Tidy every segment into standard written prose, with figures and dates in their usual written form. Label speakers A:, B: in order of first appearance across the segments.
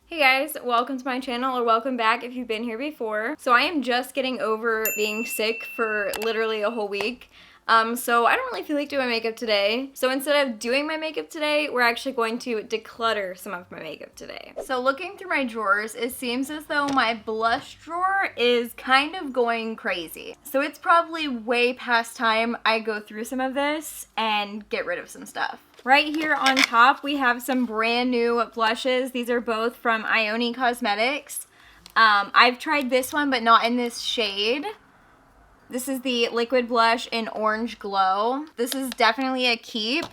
A: Hey guys, welcome to my channel, or welcome back if you've been here before. So I am just getting over being sick for literally a whole week. So I don't really feel like doing my makeup today. So instead of doing my makeup today, we're actually going to declutter some of my makeup today. So looking through my drawers, it seems as though my blush drawer is kind of going crazy. So it's probably way past time I go through some of this and get rid of some stuff. Right here on top, we have some brand new blushes. These are both from Ione Cosmetics. I've tried this one, but not in this shade. This is the liquid blush in Orange Glow. This is definitely a keep.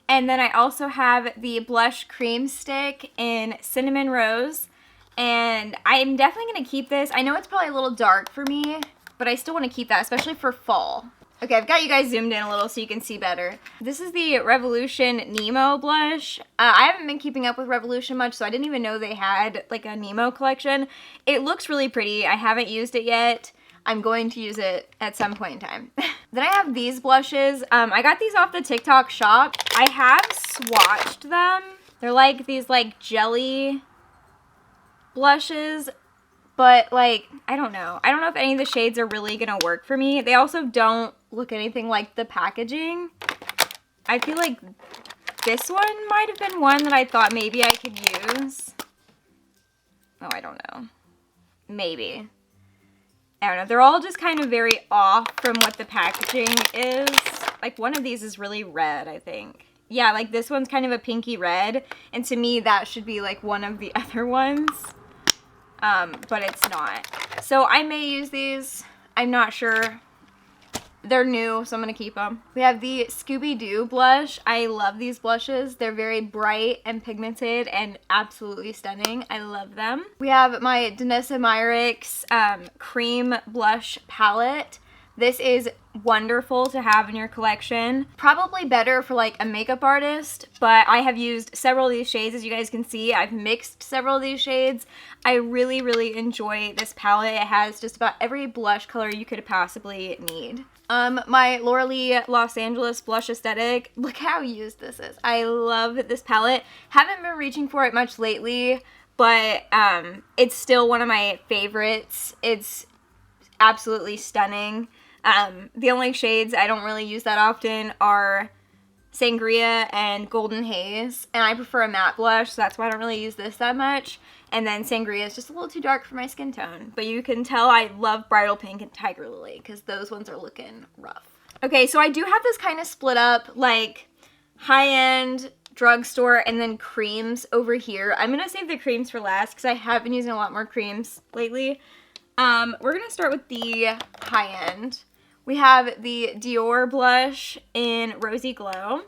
A: And then I also have the blush cream stick in Cinnamon Rose. And I'm definitely going to keep this. I know it's probably a little dark for me, but I still want to keep that, especially for fall. Okay, I've got you guys zoomed in a little so you can see better. This is the Revolution Nemo blush. I haven't been keeping up with Revolution much, so I didn't even know they had like a Nemo collection. It looks really pretty. I haven't used it yet. I'm going to use it at some point in time. Then I have these blushes. I got these off the TikTok shop. I have swatched them. They're like these like jelly blushes. But, like, I don't know. I don't know if any of the shades are really going to work for me. They also don't look anything like the packaging. I feel like this one might have been one that I thought maybe I could use. Oh, I don't know. Maybe. I don't know. They're all just kind of very off from what the packaging is. Like, one of these is really red, I think. Yeah, like, this one's kind of a pinky red. And to me, that should be, like, one of the other ones. But it's not. So I may use these. I'm not sure. They're new, so I'm going to keep them. We have the Scooby-Doo blush. I love these blushes. They're very bright and pigmented and absolutely stunning. I love them. We have my Danessa Myricks cream blush palette. This is wonderful to have in your collection. Probably better for like a makeup artist, but I have used several of these shades. As you guys can see, I've mixed several of these shades. I really, really enjoy this palette. It has just about every blush color you could possibly need. My Laura Lee Los Angeles blush aesthetic. Look how used this is. I love this palette. Haven't been reaching for it much lately, but it's still one of my favorites. It's absolutely stunning. The only shades I don't really use that often are Sangria and Golden Haze, and I prefer a matte blush, so that's why I don't really use this that much. And then Sangria is just a little too dark for my skin tone, but you can tell I love Bridal Pink and Tiger Lily because those ones are looking rough. Okay, so I do have this kind of split up, like high-end drugstore and then creams over here. I'm gonna save the creams for last because I have been using a lot more creams lately. We're gonna start with the high-end. We have the Dior blush in Rosy Glow.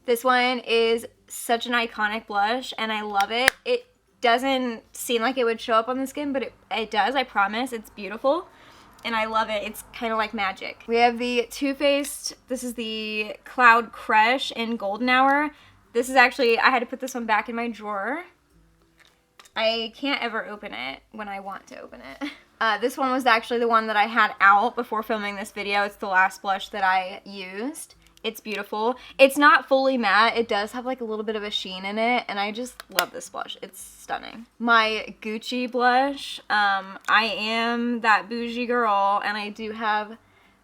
A: This one is such an iconic blush, and I love it. It doesn't seem like it would show up on the skin, but it does, I promise. It's beautiful, and I love it. It's kind of like magic. We have the Too Faced. This is the Cloud Crush in Golden Hour. This is actually, I had to put this one back in my drawer. I can't ever open it when I want to open it. This one was actually the one that I had out before filming this video. It's the last blush that I used. It's beautiful. It's not fully matte. It does have like a little bit of a sheen in it, and I just love this blush. It's stunning. My Gucci blush. I am that bougie girl, and I do have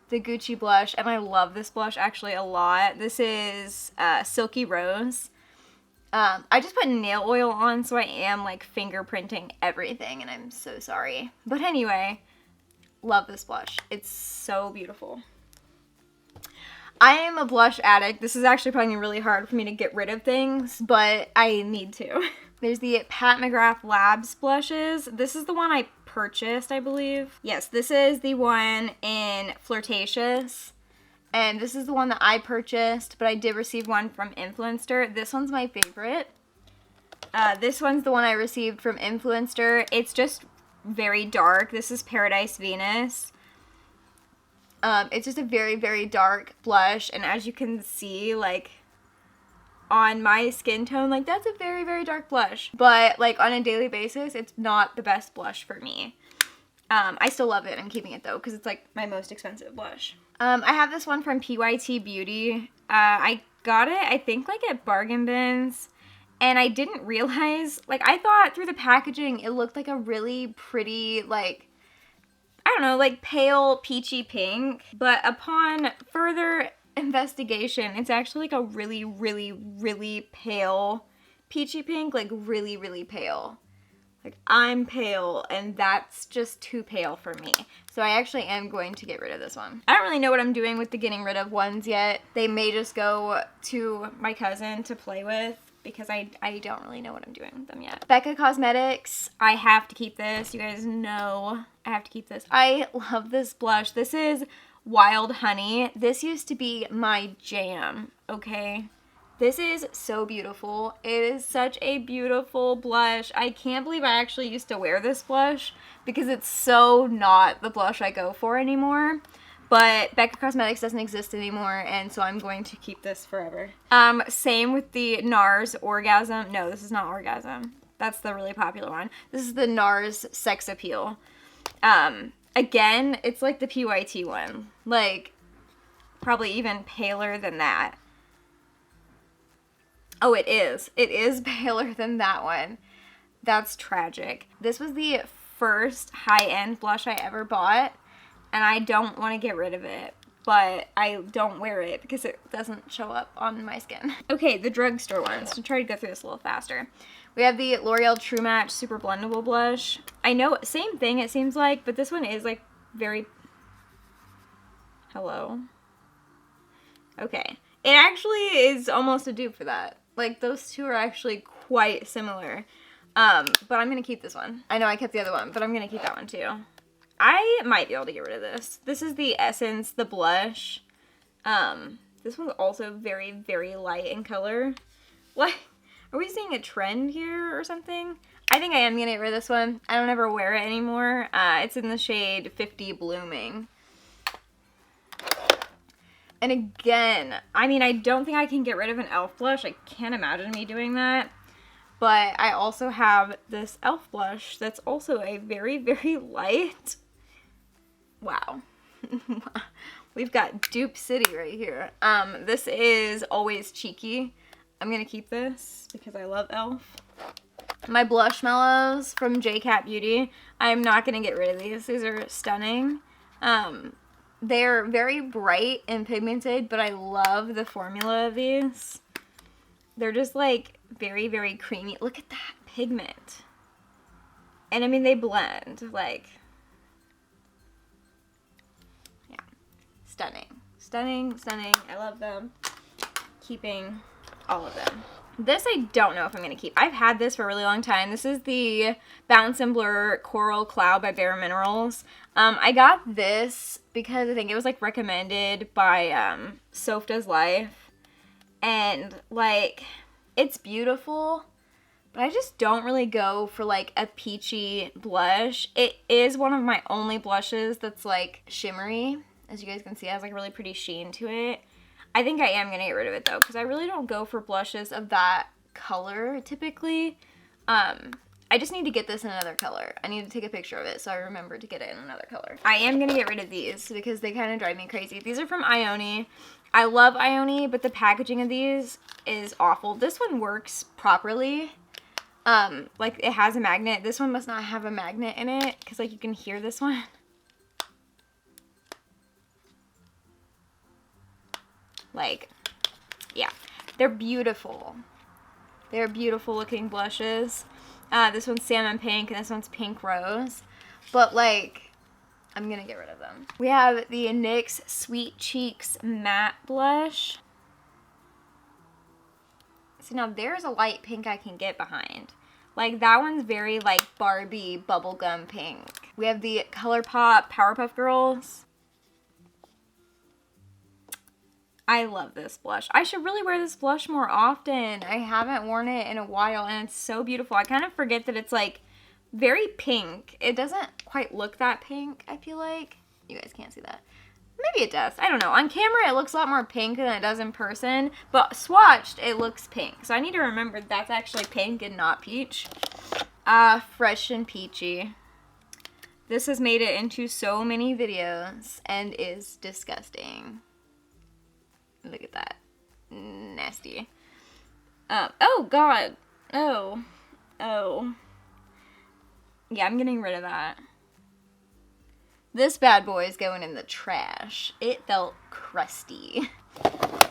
A: the Gucci blush, and I love this blush actually a lot. This is Silky Rose. I just put nail oil on, so I am like fingerprinting everything, and I'm so sorry. But anyway, love this blush. It's so beautiful. I am a blush addict. This is actually probably really hard for me to get rid of things, but I need to. There's the Pat McGrath Labs blushes. This is the one I purchased, I believe. Yes, this is the one in Flirtatious. And this is the one that I purchased, but I did receive one from Influencer. This one's my favorite. This one's the one I received from Influencer. It's just very dark. This is Paradise Venus. It's just a very, very dark blush. And as you can see, like, on my skin tone, like, that's a very, very dark blush. But, like, on a daily basis, it's not the best blush for me. I still love it. I'm keeping it, though, because it's, like, my most expensive blush. I have this one from PYT Beauty. I got it, I think, like, at Bargain Bins. And I didn't realize, like, I thought through the packaging it looked like a really pretty, like, I don't know, like pale peachy pink. But upon further investigation, it's actually like a really, really, really pale peachy pink, like really, really pale. Like, I'm pale, and that's just too pale for me. So I actually am going to get rid of this one. I don't really know what I'm doing with the getting rid of ones yet. They may just go to my cousin to play with, because I don't really know what I'm doing with them yet. Becca Cosmetics, I have to keep this. You guys know I have to keep this. I love this blush. This is Wild Honey. This used to be my jam, okay? This is so beautiful. It is such a beautiful blush. I can't believe I actually used to wear this blush because it's so not the blush I go for anymore. But Becca Cosmetics doesn't exist anymore, and so I'm going to keep this forever. Same with the NARS Orgasm. No, this is not Orgasm. That's the really popular one. This is the NARS Sex Appeal. Again, it's like the PYT one. Like, probably even paler than that. Oh, it is. It is paler than that one. That's tragic. This was the first high-end blush I ever bought, and I don't want to get rid of it, but I don't wear it because it doesn't show up on my skin. Okay, the drugstore ones, to try to go through this a little faster. We have the L'Oreal True Match Super Blendable Blush. I know, same thing it seems like, but this one is like very... Hello? Okay. It actually is almost a dupe for that. Like, those two are actually quite similar. But I'm going to keep this one. I know I kept the other one, but I'm going to keep that one too. I might be able to get rid of this. This is the Essence, the blush. This one's also very, very light in color. What? Are we seeing a trend here or something? I think I am going to get rid of this one. I don't ever wear it anymore. It's in the shade 50 Blooming. And again, I mean, I don't think I can get rid of an e.l.f. blush. I can't imagine me doing that. But I also have this e.l.f. blush that's also a very, very light. Wow. We've got Dupe City right here. This is Always Cheeky. I'm going to keep this because I love e.l.f. My Blush Mellows from JCat Beauty. I'm not going to get rid of these. These are stunning. They're very bright and pigmented, but I love the formula of these. They're just like very, very creamy. Look at that pigment. And I mean, they blend like, yeah, stunning, stunning, stunning. I love them. Keeping all of them. This I don't know if I'm going to keep. I've had this for a really long time. This is the Bounce and Blur Coral Cloud by Bare Minerals. I got this because I think it was like recommended by Soph Does Life. And like, it's beautiful, but I just don't really go for like a peachy blush. It is one of my only blushes that's like shimmery. As you guys can see, it has like a really pretty sheen to it. I think I am going to get rid of it though, because I really don't go for blushes of that color typically. I just need to get this in another color. I need to take a picture of it so I remember to get it in another color. I am going to get rid of these because they kind of drive me crazy. These are from Ione. I love Ione, but the packaging of these is awful. This one works properly. Like, it has a magnet. This one must not have a magnet in it because, like, you can hear this one. Like, yeah, they're beautiful. They're beautiful looking blushes. This one's salmon pink and this one's pink rose. But like, I'm gonna get rid of them. We have the NYX Sweet Cheeks Matte Blush. See, now there's a light pink I can get behind. Like, that one's very like Barbie bubblegum pink. We have the ColourPop Powerpuff Girls. I love this blush. I should really wear this blush more often. I haven't worn it in a while and it's so beautiful. I kind of forget that it's like very pink. It doesn't quite look that pink, I feel like. You guys can't see that. Maybe it does. I don't know. On camera it looks a lot more pink than it does in person, but swatched it looks pink. So I need to remember that's actually pink and not peach. Fresh and Peachy. This has made it into so many videos and is disgusting. Look at that. Nasty. Oh, God. Oh. Oh. Yeah, I'm getting rid of that. This bad boy is going in the trash. It felt crusty.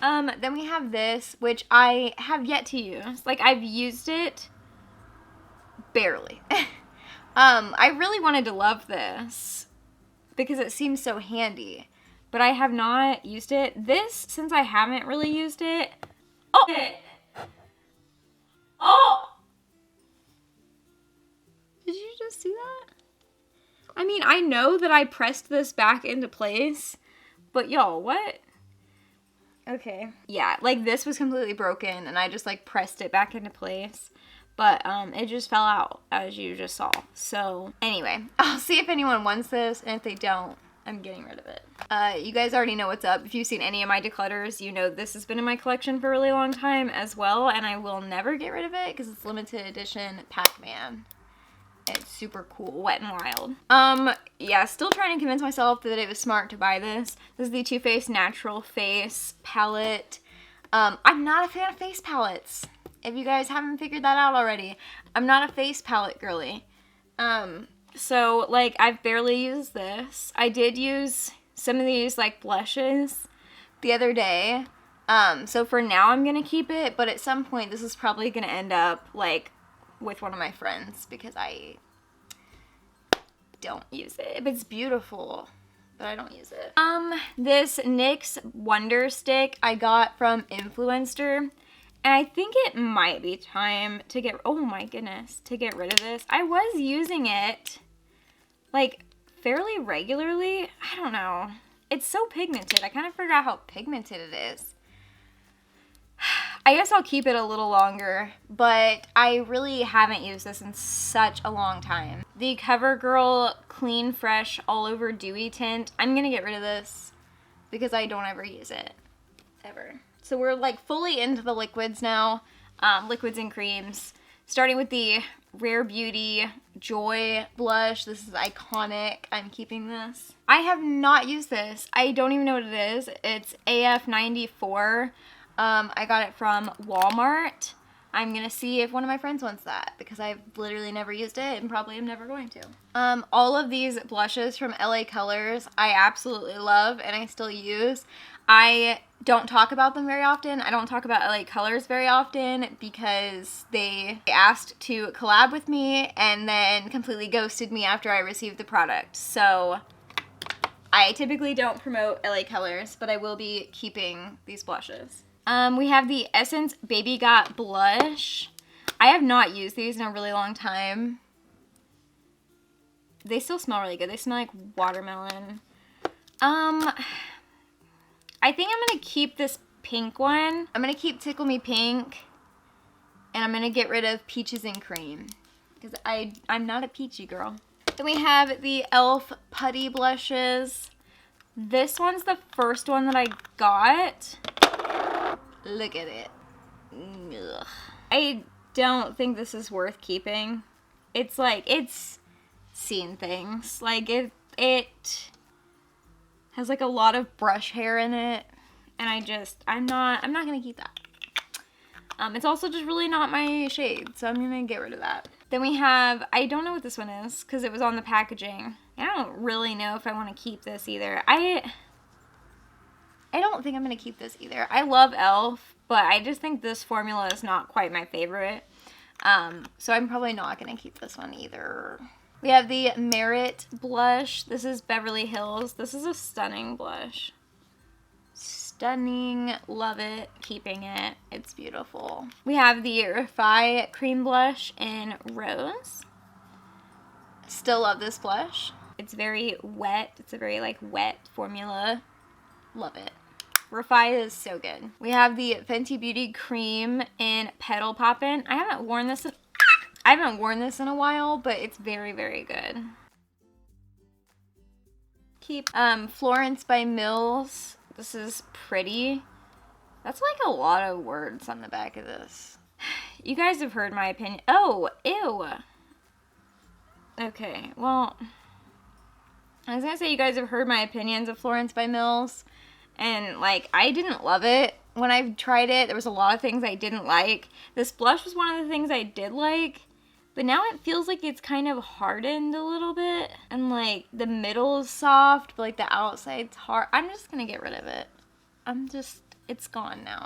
A: Then we have this, which I have yet to use. Like, I've used it barely. I really wanted to love this because it seems so handy, but I have not used it. This, since I haven't really used it. Oh! Oh! Did you just see that? I mean, I know that I pressed this back into place, but y'all, what? Okay. Yeah, like this was completely broken and I just like pressed it back into place. But it just fell out, as you just saw. So anyway, I'll see if anyone wants this, and if they don't, I'm getting rid of it. You guys already know what's up. If you've seen any of my declutters, you know this has been in my collection for a really long time as well, and I will never get rid of it because it's limited edition Pac-Man. It's super cool, Wet n Wild. Yeah, still trying to convince myself that it was smart to buy this. This is the Too Faced Natural Face palette. I'm not a fan of face palettes. If you guys haven't figured that out already, I'm not a face palette girly. So, like, I've barely used this. I did use some of these, like, blushes the other day. So for now, I'm gonna keep it, but at some point, this is probably gonna end up, like, with one of my friends because I don't use it. But it's beautiful, but I don't use it. This NYX Wonder Stick I got from Influencer. And I think it might be time to get, oh my goodness, to get rid of this. I was using it, like, fairly regularly. I don't know. It's so pigmented. I kind of forgot how pigmented it is. I guess I'll keep it a little longer, but I really haven't used this in such a long time. The CoverGirl Clean Fresh All Over Dewy Tint. I'm going to get rid of this because I don't ever use it. Ever. So we're like fully into the liquids now, liquids and creams, starting with the Rare Beauty Joy blush. This is iconic. I'm keeping this. I have not used this. I don't even know what it is. It's AF94. I got it from Walmart. I'm gonna see if one of my friends wants that because I've literally never used it and probably am never going to. All of these blushes from LA Colors I absolutely love and I still use. I don't talk about them very often. I don't talk about LA Colors very often because they asked to collab with me and then completely ghosted me after I received the product. So I typically don't promote LA Colors, but I will be keeping these blushes. We have the Essence Baby Got Blush. I have not used these in a really long time. They still smell really good. They smell like watermelon. I think I'm going to keep this pink one. I'm going to keep Tickle Me Pink. And I'm going to get rid of Peaches and Cream. Because I'm not a peachy girl. Then we have the e.l.f. Putty Blushes. This one's the first one that I got. Look at it. Ugh. I don't think this is worth keeping. It's like, it's seen things. Like, it has like a lot of brush hair in it. And I'm not going to keep that. It's also just really not my shade. So I'm going to get rid of that. Then we have, I don't know what this one is because it was on the packaging. I don't really know if I want to keep this either. I don't think I'm going to keep this either. I love e.l.f., but I just think this formula is not quite my favorite. So I'm probably not going to keep this one either. We have the Merit blush. This is Beverly Hills. This is a stunning blush. Stunning. Love it. Keeping it. It's beautiful. We have the Refi Cream Blush in Rose. Still love this blush. It's very wet. It's a very like wet formula. Love it. Refi is so good. We have the Fenty Beauty Cream in Petal Poppin'. I haven't worn this in a while, but it's very, very good. Keep Florence by Mills. This is Pretty. That's like a lot of words on the back of this. You guys have heard my opinion. Oh, ew. Okay, well, I was gonna say you guys have heard my opinions of Florence by Mills. And, like, I didn't love it. when I tried it, there was a lot of things I didn't like. This blush was one of the things I did like, but now it feels like it's kind of hardened a little bit. And like the middle is soft, but like the outside's hard. I'm just gonna get rid of it. It's gone now.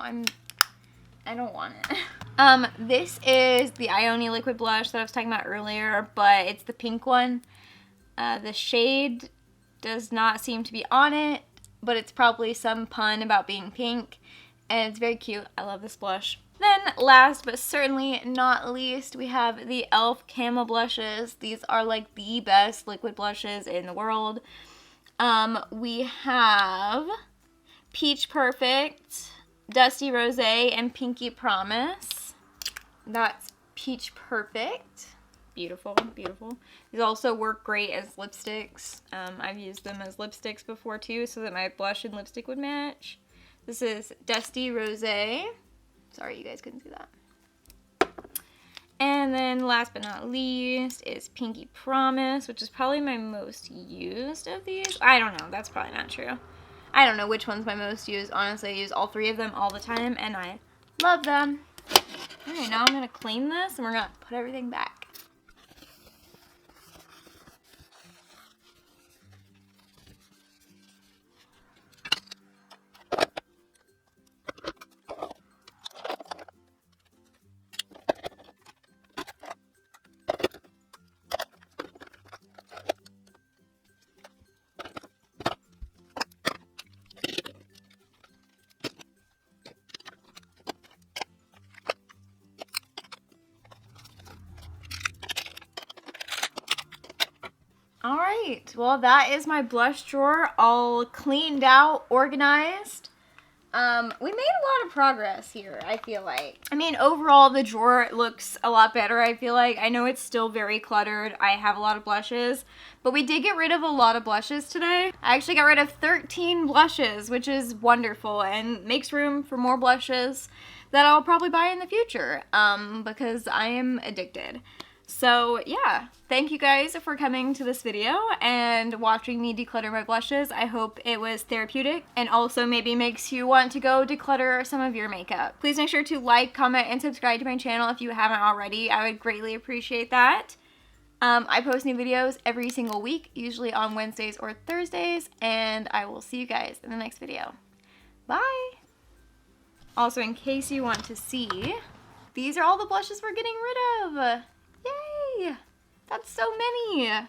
A: I don't want it. This is the Ioni liquid blush that I was talking about earlier, but it's the pink one. The shade does not seem to be on it, but it's probably some pun about being pink, and it's very cute. I love this blush. Then last but certainly not least, we have the e.l.f. Camo blushes. These are like the best liquid blushes in the world. We have Peach Perfect, Dusty Rosé, and Pinky Promise. That's Peach Perfect. Beautiful, beautiful. These also work great as lipsticks. I've used them as lipsticks before too, so that my blush and lipstick would match. This is Dusty Rosé. Sorry, you guys couldn't see that. And then last but not least is Pinky Promise, which is probably my most used of these. I don't know, that's probably not true. I don't know which one's my most used. Honestly, I use all three of them all the time, and I love them. Alright, now I'm going to clean this, and we're going to put everything back. Alright, well that is my blush drawer all cleaned out, organized. We made a lot of progress here, I feel like. I mean, overall the drawer looks a lot better, I feel like. I know it's still very cluttered. I have a lot of blushes, but we did get rid of a lot of blushes today. I actually got rid of 13 blushes, which is wonderful and makes room for more blushes that I'll probably buy in the future, because I am addicted. So yeah, thank you guys for coming to this video and watching me declutter my blushes. I hope it was therapeutic and also maybe makes you want to go declutter some of your makeup. Please make sure to like, comment, and subscribe to my channel if you haven't already. I would greatly appreciate that. I post new videos every single week, usually on Wednesdays or Thursdays, and I will see you guys in the next video. Bye! Also, in case you want to see, these are all the blushes we're getting rid of. Yay! That's so many!